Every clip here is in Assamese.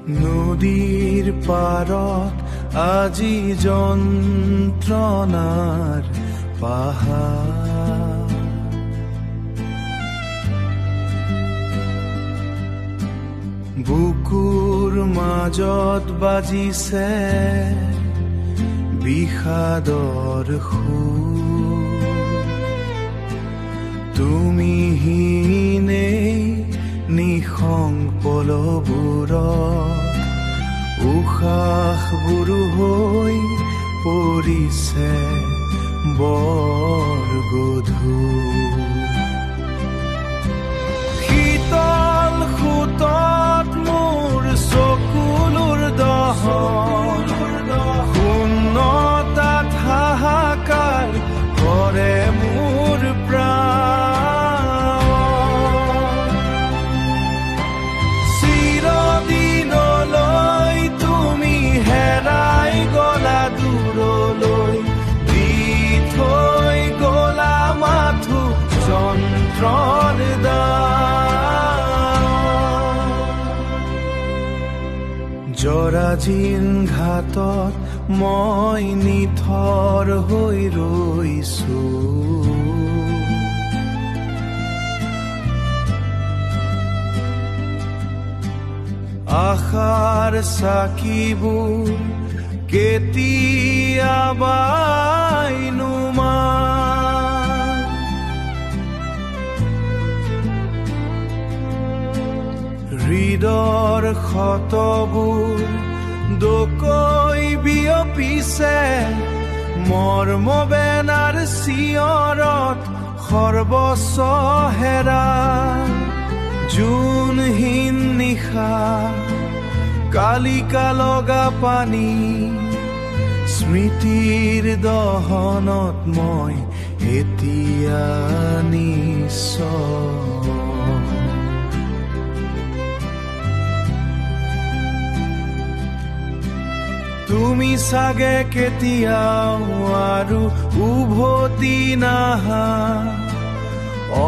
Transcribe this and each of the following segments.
নদীৰ পাৰত আজি যন্ত্ৰণাৰ পাহাৰ, বুকুৰ মাজত বাজিছে বিষাদৰ সুৰ। তুমি হীনেই নিশংপলবোৰত উশাহবোৰো হৈ পৰিছে বৰ গধুৰ। শীতল সোঁতত মোৰ চকুলোৰ দহন, শূন্যতাত হাহাকাৰ কৰে মোৰ প্ৰাণ। চিৰদিনলৈ তুমি হেৰাই গলা দূৰলৈ, দি থৈ গলা মাথো যন্ত্ৰৰ দান। জৰাজীৰ্ণ ঘাটত মই নিথৰ হৈ ৰৈছো, আশাৰ চাকিবোৰ কেতিয়াবাই নুমান। হৃদৰ ক্ষতবোৰ দকৈ বিয়পিছে, মৰ্ম বেনাৰ চিঞৰত সৰ্বস্ব হেৰা। জোনহীন নিশা, কালিকা লগা পানী, স্মৃতিৰ দহনত মই এতিয়া নিশ্চয়। তুমি চাগে কেতিয়াও আৰু উভতি নাহা,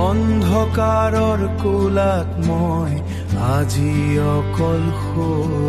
অন্ধকাৰৰ কোলাত মই আজি অকলশৰীয়া।